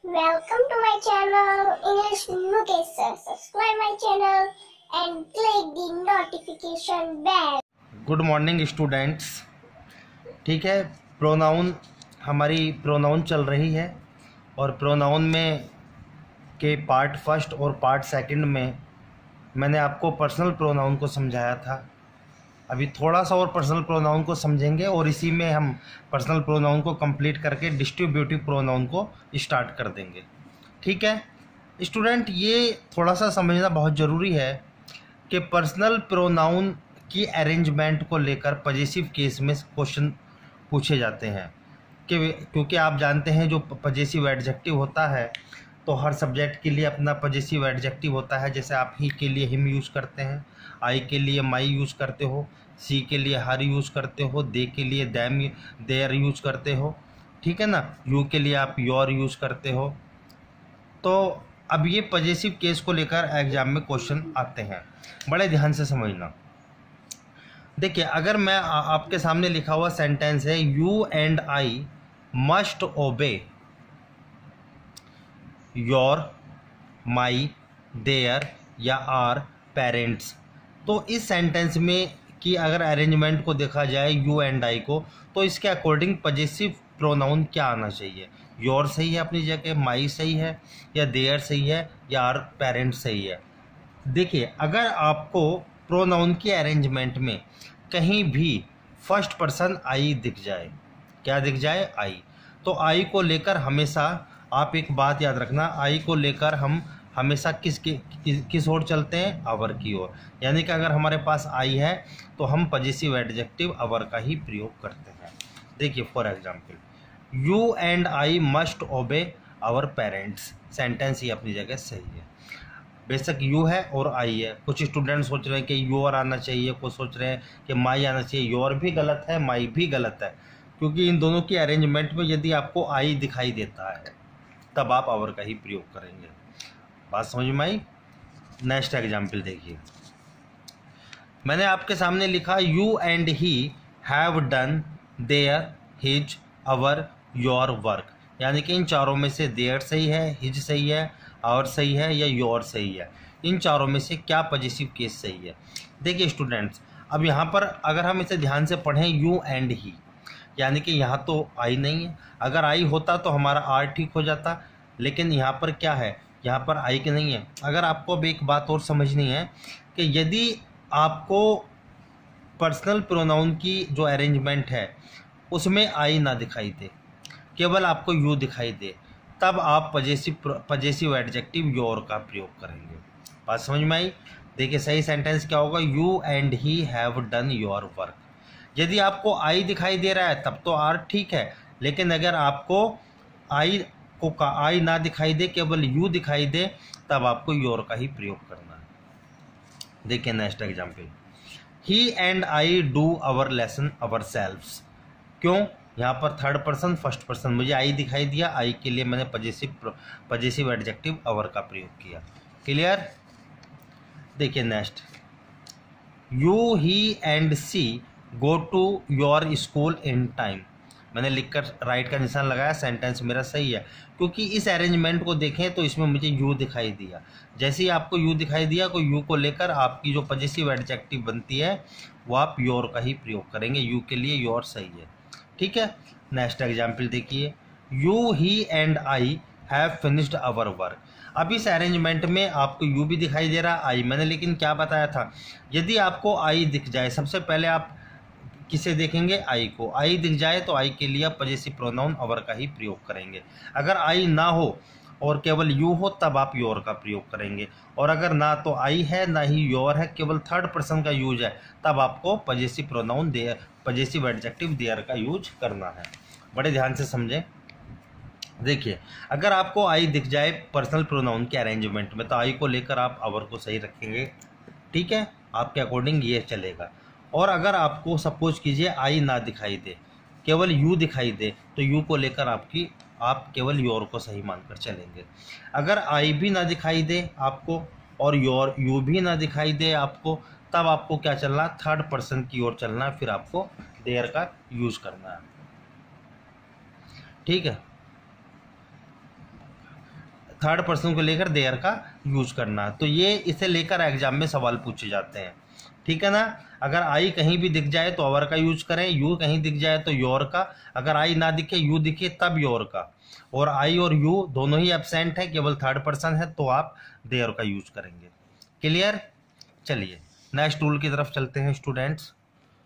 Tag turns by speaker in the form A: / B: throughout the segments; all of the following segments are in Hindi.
A: Welcome to my channel English Mukesh sir. Subscribe my channel and click the notification bell.
B: Good morning students. ठीक है, प्रोनाउन हमारी प्रोनाउन चल रही है और प्रोनाउन में के पार्ट फर्स्ट और पार्ट सेकंड में मैंने आपको पर्सनल प्रोनाउन को समझाया था। अभी थोड़ा सा और पर्सनल प्रोनाउन को समझेंगे और इसी में हम पर्सनल प्रोनाउन को कंप्लीट करके डिस्ट्रीब्यूटिव प्रोनाउन को स्टार्ट कर देंगे। ठीक है स्टूडेंट, ये थोड़ा सा समझना बहुत ज़रूरी है कि पर्सनल प्रोनाउन की अरेंजमेंट को लेकर पजेसिव केस में क्वेश्चन पूछे जाते हैं क्योंकि आप जानते हैं जो पजेसिव एडजेक्टिव होता है तो हर सब्जेक्ट के लिए अपना पजेसिव एडजेक्टिव होता है। जैसे आप ही के लिए हिम यूज़ करते हैं, आई के लिए माई यूज़ करते हो, सी के लिए हर यूज़ करते हो, दे के लिए दैम देयर यूज़ करते हो, ठीक है ना, यू के लिए आप योर यूज़ करते हो। तो अब ये पजेसिव केस को लेकर एग्जाम में क्वेश्चन आते हैं, बड़े ध्यान से समझना। देखिए, अगर मैं आपके सामने लिखा हुआ सेंटेंस है you and I must obey your, my, their या आर पेरेंट्स, तो इस सेंटेंस में की अगर अरेंजमेंट को देखा जाए यू एंड आई को, तो इसके अकॉर्डिंग पजेसिव प्रोनाउन क्या आना चाहिए? योर सही है अपनी जगह, माई सही है या देयर सही है या आर पेरेंट्स सही है? देखिए, अगर आपको प्रोनाउन के अरेंजमेंट में कहीं भी फर्स्ट पर्सन आई दिख जाए, क्या दिख जाए? आई, तो आई को लेकर हमेशा आप एक बात याद रखना, आई को लेकर हम हमेशा किस ओर चलते हैं? अवर की ओर। यानी कि अगर हमारे पास आई है तो हम पजेसिव एडजेक्टिव अवर का ही प्रयोग करते हैं। देखिए for example, you and I must obey our parents, sentence ही अपनी जगह सही है। बेशक यू है और आई है, कुछ स्टूडेंट सोच रहे हैं कि योर आना चाहिए, कुछ सोच रहे हैं कि माई आना चाहिए। योर भी गलत है, माई भी गलत है, क्योंकि इन दोनों की अरेंजमेंट में यदि आपको आई दिखाई देता है तब आप आवर का ही प्रयोग करेंगे। बात समझ में आई? नेक्स्ट एग्जाम्पल देखिए, मैंने आपके सामने लिखा you and he have done their, his, our, your work. यानी कि इन चारों में से देयर सही है, हिज सही है, आवर सही है या योर सही है? इन चारों में से क्या पजेसिव केस सही है? देखिए स्टूडेंट्स, अब यहाँ पर अगर हम इसे ध्यान से पढ़ें, यू एंड ही, यानी कि यहाँ तो आई नहीं है। अगर आई होता तो हमारा आर ठीक हो जाता, लेकिन यहाँ पर क्या है? यहाँ पर आई के नहीं है। अगर आपको अब एक बात और समझनी है कि यदि आपको पर्सनल प्रोनाउन की जो अरेंजमेंट है उसमें आई ना दिखाई दे, केवल आपको यू दिखाई दे, तब आप पजेसिव एडजेक्टिव योर का प्रयोग करेंगे। बात समझ में आई? देखिए सही सेंटेंस क्या होगा? You and he have done your work. यदि आपको आई दिखाई दे रहा है तब तो आर ठीक है, लेकिन अगर आपको आई ना दिखाई दे, केवल यू दिखाई दे, तब आपको योर का ही प्रयोग करना है। देखिए next example, he and I do our lesson our selves. क्यों? यहाँ पर थर्ड पर्सन फर्स्ट पर्सन, मुझे आई दिखाई दिया, आई के लिए मैंने पजेसिव एडजेक्टिव अवर का प्रयोग किया। क्लियर? देखिए next, you, he and she go to your school in time. मैंने लिखकर राइट का निशान लगाया, सेंटेंस मेरा सही है, क्योंकि इस अरेंजमेंट को देखें तो इसमें मुझे यू दिखाई दिया। जैसे ही आपको यू दिखाई दिया, को यू को लेकर आपकी जो पजेसिव एडजेक्टिव बनती है वो आप योर का ही प्रयोग करेंगे। यू के लिए योर सही है। ठीक है, नेक्स्ट एग्जाम्पल देखिए, you, he and I have finished our work. अब इस अरेंजमेंट में आपको यू भी दिखाई दे रहा, आई मैंने लेकिन क्या बताया था, यदि आपको आई दिख जाए, सबसे पहले आप किसे देखेंगे? आई को। आई दिख जाए तो आई के लिए आप पजेसिव प्रोनाउन अवर का ही प्रयोग करेंगे। अगर आई ना हो और केवल यू हो तब आप योर का प्रयोग करेंगे, और अगर ना तो आई है ना ही योर है, केवल थर्ड पर्सन का यूज है, तब आपको possessive pronoun their, possessive adjective their का यूज करना है। बड़े ध्यान से समझें। देखिए, अगर आपको आई दिख जाए पर्सनल प्रोनाउन के अरेंजमेंट में तो आई को लेकर आप अवर को सही रखेंगे। ठीक है, आपके अकॉर्डिंग ये चलेगा। और अगर आपको सपोज कीजिए आई ना दिखाई दे, केवल यू दिखाई दे, तो यू को लेकर आप केवल योर को सही मानकर चलेंगे। अगर आई भी ना दिखाई दे आपको और यू भी ना दिखाई दे आपको, तब आपको क्या चलना? थर्ड पर्सन की ओर चलना, फिर आपको देयर का यूज करना है। ठीक है, थर्ड पर्सन को लेकर देयर का यूज करना। तो ये इसे लेकर एग्जाम में सवाल पूछे जाते हैं, ठीक है ना। अगर आई कहीं भी दिख जाए तो अवर का यूज करें, यू कहीं दिख जाए तो योर का, अगर आई ना दिखे यू दिखे तब योर का, और आई और यू दोनों ही एब्सेंट है, केवल थर्ड पर्सन है तो आप देयर का यूज करेंगे। क्लियर। चलिए नेक्स्ट रूल की तरफ चलते हैं स्टूडेंट्स,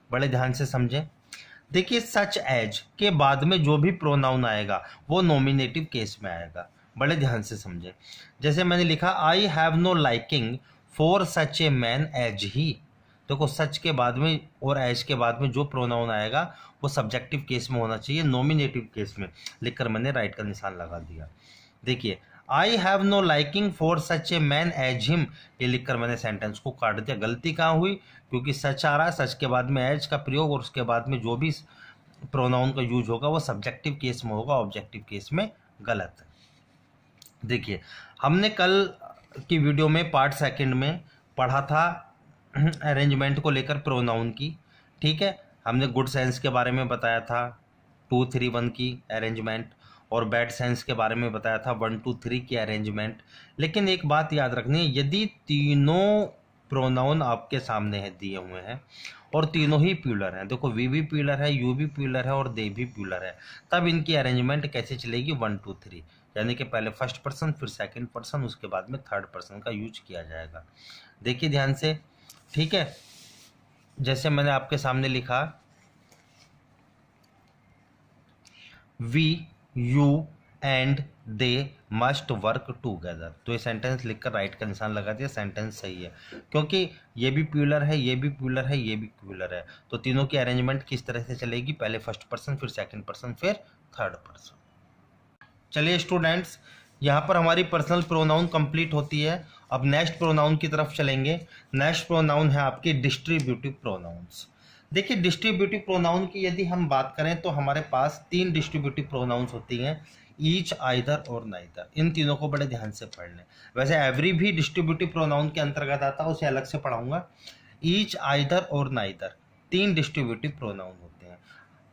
B: बड़े ध्यान से समझें। देखिए सच एज के बाद में जो भी प्रोनाउन आएगा वो नॉमिनेटिव केस में आएगा, बड़े ध्यान से समझें। जैसे मैंने लिखा I have no liking for such a man as he, देखो सच के बाद में और एज के बाद में जो प्रोनाउन आएगा वो सब्जेक्टिव केस में होना चाहिए, नॉमिनेटिव केस में लिखकर मैंने राइट का निशान लगा दिया। देखिए I have no liking for such a man as him, ये लिखकर मैंने सेंटेंस को काट दिया। गलती कहाँ हुई, क्योंकि सच आ रहा है, सच के बाद में एज का प्रयोग और उसके बाद में जो भी प्रोनाउन का यूज होगा वो सब्जेक्टिव केस में होगा, ऑब्जेक्टिव केस में गलत है। देखिए हमने कल की वीडियो में पार्ट सेकंड में पढ़ा था अरेंजमेंट को लेकर प्रोनाउन की, ठीक है। हमने गुड सेंस के बारे में बताया था 2, 3, 1 की अरेंजमेंट, और बैड सेंस के बारे में बताया था 1, 2, 3 की अरेंजमेंट। लेकिन एक बात याद रखनी है, यदि तीनों प्रोनाउन आपके सामने है दिए हुए हैं और तीनों ही प्यूलर हैं, देखो वी भी प्यूलर है, यू भी प्यूलर है और दे भी प्यूलर है, तब इनकी अरेंजमेंट कैसे चलेगी 1, 2, 3, यानी कि पहले फर्स्ट पर्सन फिर सेकंड पर्सन उसके बाद में थर्ड पर्सन का यूज किया जाएगा। देखिए ध्यान से, ठीक है। जैसे मैंने आपके सामने लिखा we, you and they must work together, तो ये सेंटेंस लिखकर राइट का निशान लगा दिया, सेंटेंस सही है, क्योंकि ये भी प्यूलर है, ये भी प्यूलर है, ये भी प्यूलर है। तो तीनों की अरेंजमेंट किस तरह से चलेगी, पहले फर्स्ट पर्सन फिर सेकंड पर्सन फिर थर्ड पर्सन। चलिए स्टूडेंट्स, यहाँ पर हमारी पर्सनल प्रोनाउन कंप्लीट होती है। अब नेक्स्ट प्रोनाउन की तरफ चलेंगे। नेक्स्ट प्रोनाउन है आपकी डिस्ट्रीब्यूटिव प्रोनाउंस। देखिए डिस्ट्रीब्यूटिव प्रोनाउन की यदि हम बात करें तो हमारे पास 3 डिस्ट्रीब्यूटिव प्रोनाउंस होती हैं, ईच, आइदर और नाइदर। इन तीनों को बड़े ध्यान से पढ़ लें। वैसे एवरी भी डिस्ट्रीब्यूटिव प्रोनाउन के अंतर्गत आता है, उसे अलग से पढ़ाऊंगा। ईच, आइदर और नाइदर 3 डिस्ट्रीब्यूटिव प्रोनाउन होते हैं।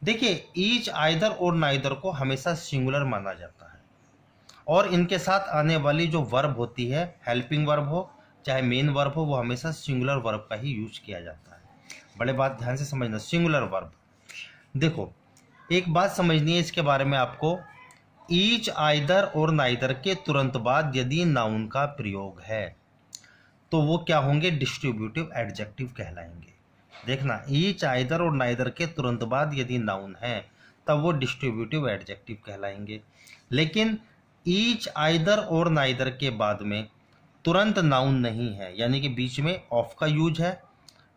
B: देखिए ईच, आइदर और नाइदर को हमेशा सिंगुलर माना जाता है, और इनके साथ आने वाली जो वर्ब होती है, हेल्पिंग वर्ब हो चाहे मेन वर्ब हो, वो हमेशा सिंगुलर वर्ब का ही यूज किया जाता है। बड़े बात ध्यान से समझना, सिंगुलर वर्ब। देखो एक बात समझनी है इसके बारे में आपको, ईच, आइदर और नाइदर के तुरंत बाद यदि नाउन का प्रयोग है तो वो क्या होंगे, डिस्ट्रीब्यूटिव एडजेक्टिव कहलाएंगे। देखना, ईच, आइदर और नाइदर के तुरंत बाद यदि नाउन है तब वो डिस्ट्रीब्यूटिव एडजेक्टिव कहलाएंगे। लेकिन ईच, आइदर और नाइदर के बाद में तुरंत नाउन नहीं है, यानी कि बीच में ऑफ का यूज है,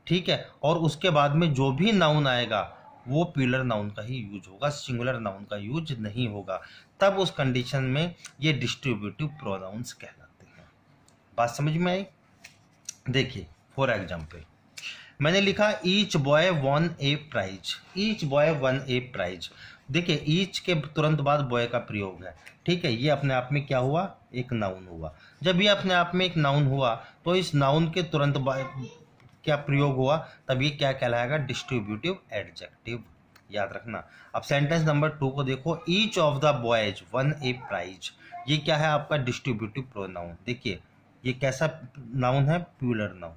B: ठीक है, और उसके बाद में जो भी नाउन आएगा वो प्यूलर नाउन का ही यूज होगा, सिंगुलर नाउन का यूज नहीं होगा, तब उस कंडीशन में ये डिस्ट्रीब्यूटिव प्रोनाउंस कहलाते हैं। बात समझ में आई। देखिए फॉर एग्जाम्पल मैंने लिखा each boy one a prize, each boy one a prize. देखिए ईच के तुरंत बाद बॉय का प्रयोग है, ठीक है, ये अपने आप में क्या हुआ, एक नाउन हुआ। जब ये अपने आप में एक नाउन हुआ तो इस नाउन के तुरंत बाद क्या प्रयोग हुआ, तब ये क्या कहलाएगा, डिस्ट्रीब्यूटिव एडजेक्टिव। याद रखना। अब सेंटेंस नंबर 2 को देखो, each of the boys won a prize, ये क्या है आपका डिस्ट्रीब्यूटिव प्रोनाउन। देखिए ये कैसा नाउन है, प्यूलर नाउन।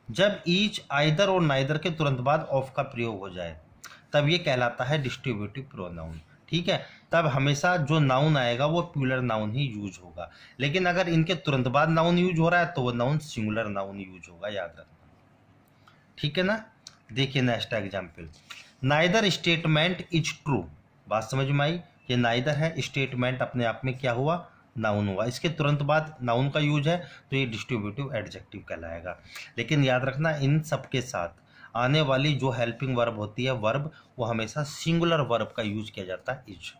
B: जब ईच, आइदर और नाइदर के तुरंत बाद ऑफ का प्रयोग हो जाए तब ये कहलाता है डिस्ट्रीब्यूटिव प्रोनाउन, ठीक है। तब हमेशा जो नाउन आएगा वो प्यूलर नाउन ही यूज होगा, लेकिन अगर इनके तुरंत बाद नाउन यूज हो रहा है तो वो नाउन सिंगुलर नाउन यूज होगा, याद रखना, ठीक है ना। देखिए next example, neither statement is true. बात समझ में आई, ये नाइदर है, स्टेटमेंट अपने आप में क्या हुआ, नाउन हुआ, इसके तुरंत बाद नाउन का यूज है तो ये डिस्ट्रीब्यूटिव एडजेक्टिव कहलाएगा। लेकिन याद रखना इन सबके साथ आने वाली जो हेल्पिंग वर्ब होती है, वर्ब, वो हमेशा सिंगुलर वर्ब का यूज किया जाता है, इज।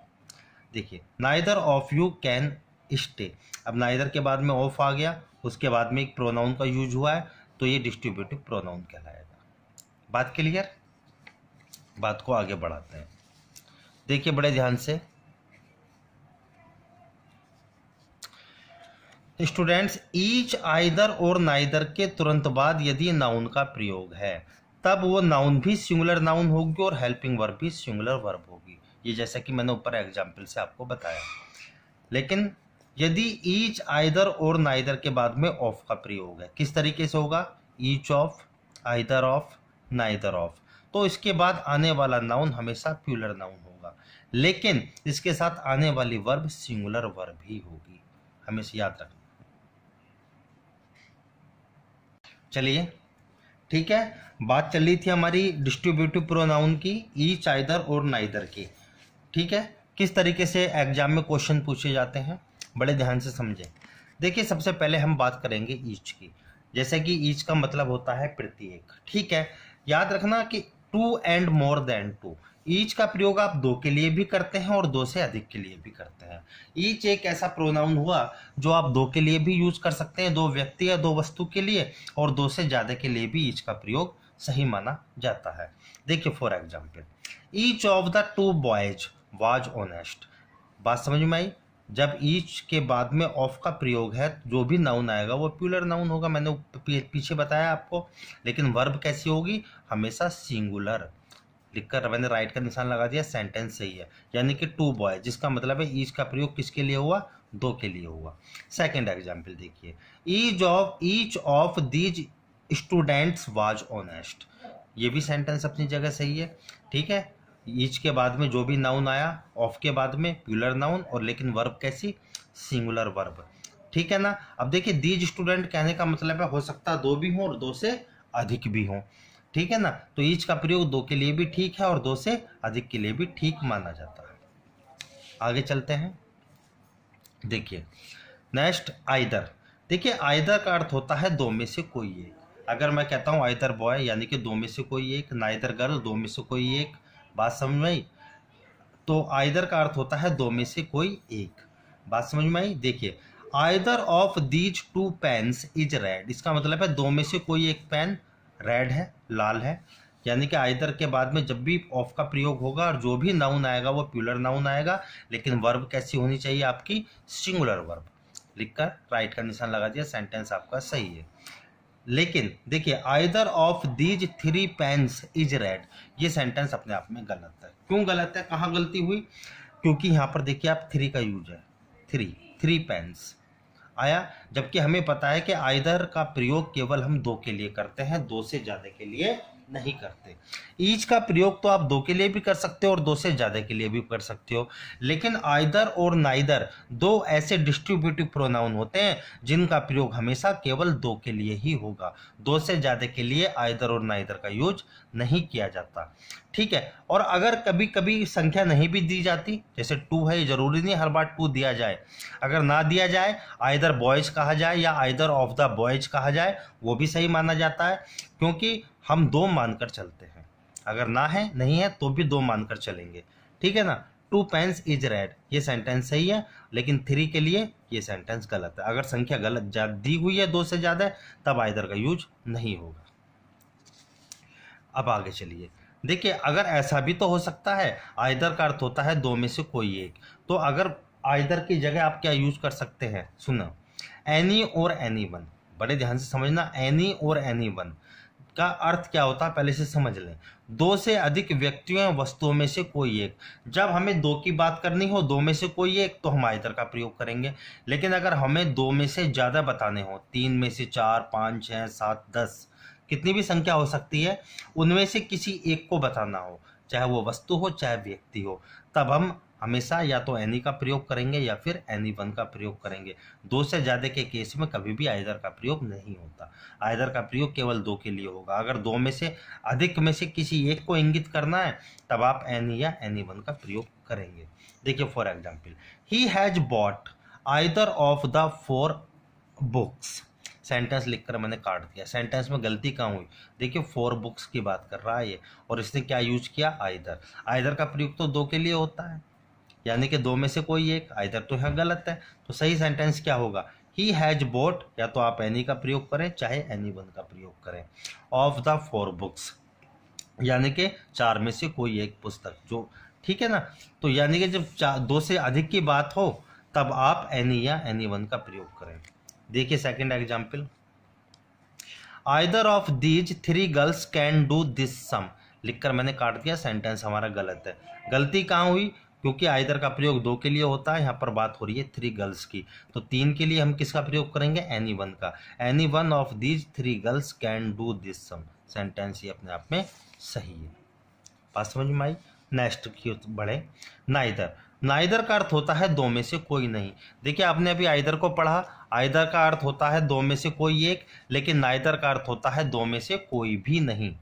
B: देखिए neither of you can stay, अब नाइदर के बाद में ऑफ आ गया, उसके बाद में एक प्रोनाउन का यूज हुआ है तो ये डिस्ट्रीब्यूटिव प्रोनाउन कहलाएगा। बात क्लियर। बात को आगे बढ़ाते हैं। देखिए बड़े ध्यान से स्टूडेंट्स, ईच, आइदर और नाइदर के तुरंत बाद यदि नाउन का प्रयोग है तब वो नाउन भी सिंगुलर नाउन होगी और हेल्पिंग वर्ब भी सिंगुलर वर्ब होगी, ये जैसा कि मैंने ऊपर एग्जाम्पल से आपको बताया। लेकिन यदि ईच, आइदर और नाइदर के बाद में ऑफ का प्रयोग है, किस तरीके से होगा, each of, either of, neither of, तो इसके बाद आने वाला नाउन हमेशा प्लूरल नाउन होगा, लेकिन इसके साथ आने वाली वर्ब सिंगुलर वर्ब ही होगी, हमेशा याद रखना। चलिए ठीक है, बात चल रही थी हमारी डिस्ट्रीब्यूटिव प्रोनाउन की, ईच, आइदर और नाइदर की। ठीक है, किस तरीके से एग्जाम में क्वेश्चन पूछे जाते हैं, बड़े ध्यान से समझें। देखिए सबसे पहले हम बात करेंगे ईच की। जैसे कि ईच का मतलब होता है प्रत्येक, ठीक है। याद रखना कि two and more than two, each का प्रयोग आप दो के लिए भी करते हैं और दो से अधिक के लिए भी करते हैं। ईच एक ऐसा प्रोनाउन हुआ जो आप दो के लिए भी यूज कर सकते हैं, दो व्यक्ति या दो वस्तु के लिए, और दो से ज्यादा के लिए भी ईच का प्रयोग सही माना जाता है। देखिए for example, each of the two boys was honest. बात समझ में आई, जब ईच के बाद में ऑफ का प्रयोग है, जो भी नाउन आएगा वो प्लूरल नाउन होगा, मैंने पीछे बताया आपको। लेकिन वर्ब कैसी होगी, हमेशा सिंगुलर। लिखकर मैंने राइट का निशान लगा दिया, सेंटेंस सही है, यानी कि टू बॉय, जिसका मतलब है ईच का प्रयोग किसके लिए हुआ, दो के लिए हुआ। सेकंड एग्जांपल देखिए, each of these students was honest. ये भी सेंटेंस अपनी जगह सही है, ठीक है। ईच के बाद में जो भी नाउन आया, ऑफ के बाद में प्लूरल नाउन, और लेकिन वर्ब कैसी, सिंगुलर वर्ब, ठीक है ना। अब देखिए दीज स्टूडेंट कहने का मतलब है हो सकता है दो भी हों और दो से अधिक भी हों, ठीक है ना। तो ईच का प्रयोग दो के लिए भी ठीक है और दो से अधिक के लिए भी ठीक माना जाता है। आगे चलते हैं, देखिए नेक्स्ट आइदर। देखिए आइदर का अर्थ होता है दो में से कोई एक। अगर मैं कहता हूं आइदर बॉय यानी कि दो में से कोई एक, नाइदर गर्ल दो में से कोई एक, बात समझ में आई। तो आइदर का अर्थ होता है दो में से कोई एक, बात समझ में आई। देखिए either of these two pens is red, इसका मतलब है दो में से कोई एक पेन रेड है, लाल है। यानी कि आइदर के बाद में जब भी ऑफ का प्रयोग होगा और जो भी नाउन आएगा वो प्लूरल नाउन आएगा, लेकिन वर्ब कैसी होनी चाहिए आपकी, सिंगुलर वर्ब। लिखकर राइट का निशान लगा दिया, सेंटेंस आपका सही है। लेकिन देखिए either of these three pens is red, ये सेंटेंस अपने आप में गलत है। क्यों गलत है, कहाँ गलती हुई, क्योंकि यहाँ पर देखिए आप थ्री का यूज है, थ्री पेन्स आया, जबकि हमें पता है कि आइदर का प्रयोग केवल हम दो के लिए करते हैं, दो से ज्यादा के लिए नहीं करते। ईच का प्रयोग तो आप दो के लिए भी कर सकते हो और दो से ज्यादा के लिए भी कर सकते हो, लेकिन आइदर और नाइदर दो ऐसे डिस्ट्रीब्यूटिव प्रोनाउन होते हैं जिनका प्रयोग हमेशा केवल दो के लिए ही होगा, दो से ज्यादा के लिए आइदर और नाइदर का यूज नहीं किया जाता, ठीक है। और अगर कभी कभी संख्या नहीं भी दी जाती, जैसे टू है, जरूरी नहीं हर बार टू दिया जाए, अगर ना दिया जाए आइदर बॉयज कहा जाए या आइदर ऑफ द बॉयज कहा जाए, वो भी सही माना जाता है, क्योंकि हम दो मानकर चलते हैं। अगर ना है नहीं है तो भी दो मानकर चलेंगे, ठीक है ना। टू पेन्स इज रेड, ये सेंटेंस सही है, लेकिन थ्री के लिए ये सेंटेंस गलत है। अगर संख्या गलत दी हुई है दो से ज्यादा, तब आइदर का यूज नहीं होगा। अब आगे चलिए, देखिए अगर ऐसा भी तो हो सकता है, आइदर का अर्थ होता है दो में से कोई एक, तो अगर आइदर की जगह आप क्या यूज कर सकते हैं, सुना, एनी और एनी वन। बड़े ध्यान से समझना, एनी और एनी वन का अर्थ क्या होता है पहले से समझ लें। दो से अधिक व्यक्तियों या वस्तुओं में से कोई एक। जब हमें दो की बात करनी हो, दो में से कोई एक, तो हम आइदर का प्रयोग करेंगे। लेकिन अगर हमें दो में से ज्यादा बताने हो, तीन में से चार, पाँच, छः, सात, 10, कितनी भी संख्या हो सकती है, उनमें से किसी एक को बताना हो, चाहे वो वस्तु हो चाहे व्यक्ति हो, तब हम हमेशा या तो एनी का प्रयोग करेंगे या फिर एनी वन का प्रयोग करेंगे। दो से ज्यादा के केस में कभी भी आइदर का प्रयोग नहीं होता। आइदर का प्रयोग केवल दो के लिए होगा। अगर दो में से अधिक में से किसी एक को इंगित करना है, तब आप एनी या एनी वन का प्रयोग करेंगे। देखिए for example, he has bot either of the 4 books. Sentence लिखकर मैंने काट दिया, सेंटेंस में गलती कहाँ हुई, देखिए 4 बुक्स की बात कर रहा है ये, और इसने क्या यूज किया, आइदर। आइदर का प्रयोग तो दो के लिए होता है, यानी कि दो में से कोई एक, आइदर तो यहाँ गलत है। तो सही सेंटेंस क्या होगा, ही हैज बोट, या तो आप एनी का प्रयोग करें चाहे एनी वन का प्रयोग करें, ऑफ द 4 बुक्स, यानी कि 4 में से कोई एक पुस्तक, जो ठीक है ना। तो यानी कि जब दो से अधिक की बात हो, तब आप एनी या एनी वन का प्रयोग करें। देखिए second example, either of these 3 girls can do this sum. लिखकर मैंने काट दिया, सेंटेंस हमारा गलत है। गलती कहाँ हुई, क्योंकि आइदर का प्रयोग 2 के लिए होता है, यहाँ पर बात हो रही है 3 गर्ल्स की, तो 3 के लिए हम किसका प्रयोग करेंगे, एनी वन का। Any one of these 3 girls can do this sum. Sentence ये अपने आप में सही है। बात समझ में आई। नेक्स्ट की बढ़े। नाइदर। नाइदर का अर्थ होता है दो में से कोई नहीं। देखिए आपने अभी आइदर को पढ़ा, आइदर का अर्थ होता है दो में से कोई एक, लेकिन नाइदर का अर्थ होता है दो में से कोई भी नहीं।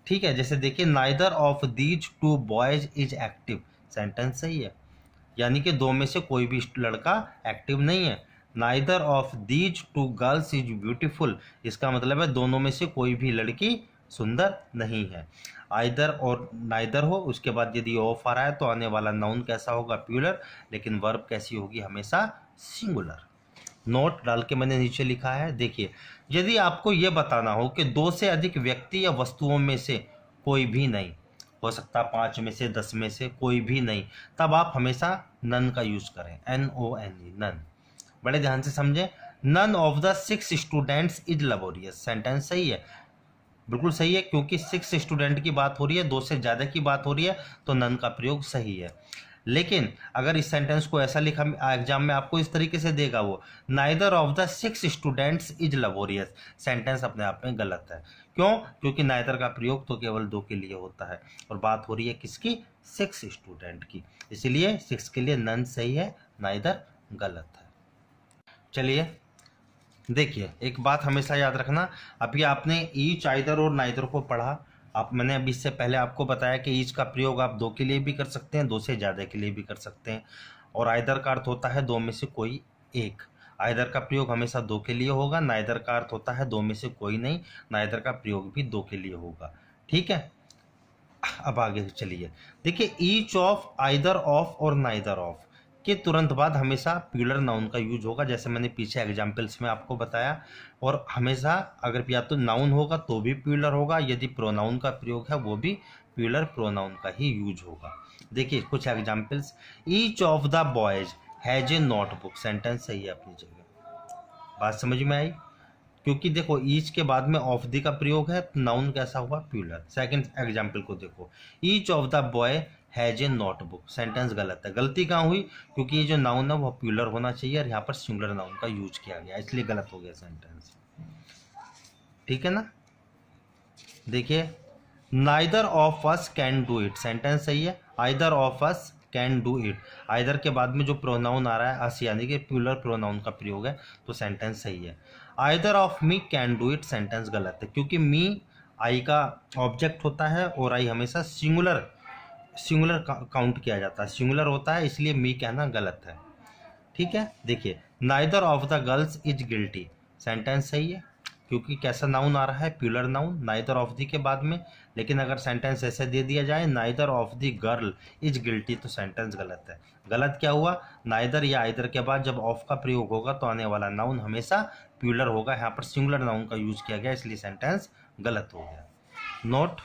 B: ठीक है, जैसे देखिए neither of these 2 boys is active. Sentence सही है, यानी कि दो में से कोई भी लड़का एक्टिव नहीं है। Neither of these 2 girls is beautiful, इसका मतलब है दोनों में से कोई भी लड़की सुंदर नहीं है। आइदर और नाइदर हो, उसके बाद यदि ऑफ आ रहा है तो आने वाला नाउन कैसा होगा, प्लूरल, लेकिन वर्ब कैसी होगी, हमेशा सिंगुलर। नोट डाल के मैंने नीचे लिखा है, देखिए यदि आपको यह बताना हो कि 2 से अधिक व्यक्ति या वस्तुओं में से कोई भी नहीं हो सकता, 5 में से 10 में से कोई भी नहीं, तब आप हमेशा नन का यूज करें, NONE, नन। बड़े ध्यान से समझें। None of the 6 students is laborious. Sentence सही है, बिल्कुल सही है, क्योंकि 6 स्टूडेंट की बात हो रही है, 2 से ज़्यादा की बात हो रही है, तो नन का प्रयोग सही है। लेकिन अगर इस सेंटेंस को ऐसा लिखा एग्जाम में आपको इस तरीके से देगा वो, neither of the 6 students is laborious, sentence अपने आप में गलत है। क्यों? क्योंकि नाइदर का प्रयोग तो केवल 2 के लिए होता है और बात हो रही है किसकी, 6 स्टूडेंट की, इसलिए 6 के लिए नन सही है, नाइदर गलत है। चलिए देखिए, एक बात हमेशा याद रखना, अभी आपने ईच, आइदर और नाइदर को पढ़ा, मैंने अभी इससे पहले आपको बताया कि ईच का प्रयोग आप 2 के लिए भी कर सकते हैं, 2 से ज़्यादा के लिए भी कर सकते हैं, और आइदर का अर्थ होता है 2 में से कोई एक। आइदर का प्रयोग हमेशा 2 के लिए होगा, नाइदर का अर्थ होता है 2 में से कोई नहीं, नाइदर का प्रयोग भी 2 के लिए होगा। ठीक है, अब आगे चलिए। देखिए ईच ऑफ, आइदर ऑफ और नाइदर ऑफ के तुरंत बाद हमेशा प्लूरल नाउन का यूज होगा, जैसे मैंने पीछे एग्जाम्पल्स में आपको बताया, और हमेशा अगर या तो नाउन होगा तो भी प्लूरल होगा, यदि प्रोनाउन का प्रयोग है वो भी प्लूरल प्रोनाउन का ही यूज होगा। देखिए कुछ examples. Each of the boys has a notebook. Sentence सही है अपनी जगह। बात समझ में आई? क्योंकि देखो ईच के बाद में ऑफ द का प्रयोग है, तो नाउन कैसा हुआ, प्लूरल। सेकंड एग्जाम्पल को देखो, each of the boy has a notebook. Sentence गलत है। गलती कहाँ हुई? क्योंकि ये जो नाउन है वो प्लूरल होना चाहिए और यहाँ पर सिंगुलर नाउन का यूज किया गया, इसलिए गलत हो गया सेंटेंस। ठीक है ना। देखिए neither of us can do it. Sentence सही है, either of us can do it. Either के बाद में जो प्रोनाउन आ रहा है अस, यानी कि प्लूरल प्रोनाउन का प्रयोग है, तो सेंटेंस सही है। Either of me can do it, sentence गलत है, क्योंकि मी आई का ऑब्जेक्ट होता है और आई हमेशा सिंगुलर काउंट किया जाता है, सिंगुलर होता है, इसलिए मी कहना गलत है। ठीक है। देखिए neither of the girls is guilty. Sentence सही है, क्योंकि कैसा नाउन आ रहा है, plural noun, neither of the के बाद में। लेकिन अगर सेंटेंस ऐसे दे दिया जाए, neither of the girl is guilty, तो सेंटेंस गलत है। गलत क्या हुआ? नाइदर या आइदर के बाद जब ऑफ का प्रयोग होगा तो आने वाला नाउन हमेशा प्लूरल होगा, यहाँ पर सिंगुलर नाउन का यूज किया गया, इसलिए सेंटेंस गलत हो गया। नोट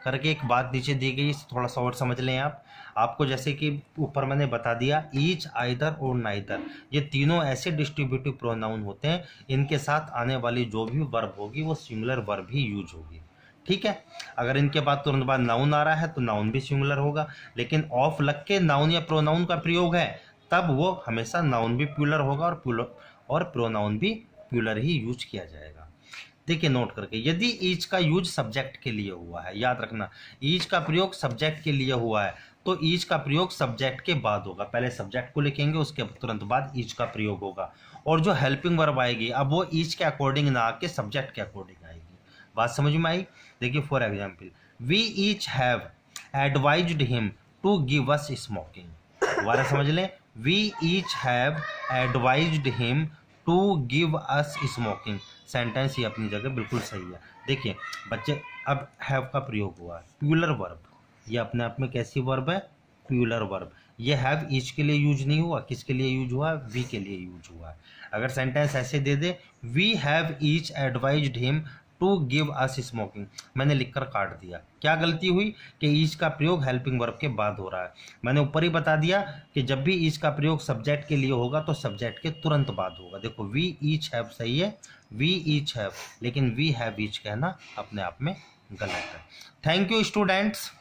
B: करके एक बात नीचे दी गई, थोड़ा सा और समझ लें आप। आपको जैसे कि ऊपर मैंने बता दिया, ईच, आइदर और नाइदर, ये तीनों ऐसे डिस्ट्रीब्यूटिव प्रोनाउन होते हैं, इनके साथ आने वाली जो भी वर्ब होगी वो सिंगुलर वर्ब ही यूज होगी। ठीक है। अगर इनके बाद तुरंत बाद नाउन आ रहा है तो नाउन भी सिंगुलर होगा, लेकिन ऑफ लग के नाउन या प्रोनाउन का प्रयोग है तब वो हमेशा नाउन भी प्लूरल होगा और प्रोनाउन भी प्लूरल ही यूज किया जाएगा। देखिए नोट करके, यदि ईच का यूज सब्जेक्ट के लिए हुआ है, याद रखना ईच का प्रयोग सब्जेक्ट के लिए हुआ है तो ईच का प्रयोग सब्जेक्ट के बाद होगा। पहले सब्जेक्ट को लिखेंगे, उसके तुरंत बाद ईच का प्रयोग होगा, और जो हेल्पिंग वर्ब आएगी अब वो ईच के अकॉर्डिंग ना आके सब्जेक्ट के अकॉर्डिंग आएगी। बात समझ में आई? देखिए for example, we each have advised him to give us smoking. दोबारा समझ लें, we each have advised him to give us smoking. Sentence ही अपनी जगह बिल्कुल सही है। देखिए बच्चे, अब हैव का प्रयोग हुआ है, प्लूरल वर्ब, ये अपने आप में कैसी वर्ब है, प्लूरल वर्ब। ये हैव ईच के लिए यूज नहीं हुआ, किसके लिए यूज हुआ? वी के लिए यूज हुआ है। अगर सेंटेंस ऐसे दे दे, we have each advised him to give us smoking, मैंने लिखकर काट दिया। क्या गलती हुई कि ईच का प्रयोग हेल्पिंग वर्ब के बाद हो रहा है। मैंने ऊपर ही बता दिया कि जब भी ईच का प्रयोग सब्जेक्ट के लिए होगा तो सब्जेक्ट के तुरंत बाद होगा। देखो वी ईच हैव सही है, वी ईच हैव, लेकिन वी हैव ईच कहना अपने आप में गलत है। Thank you students.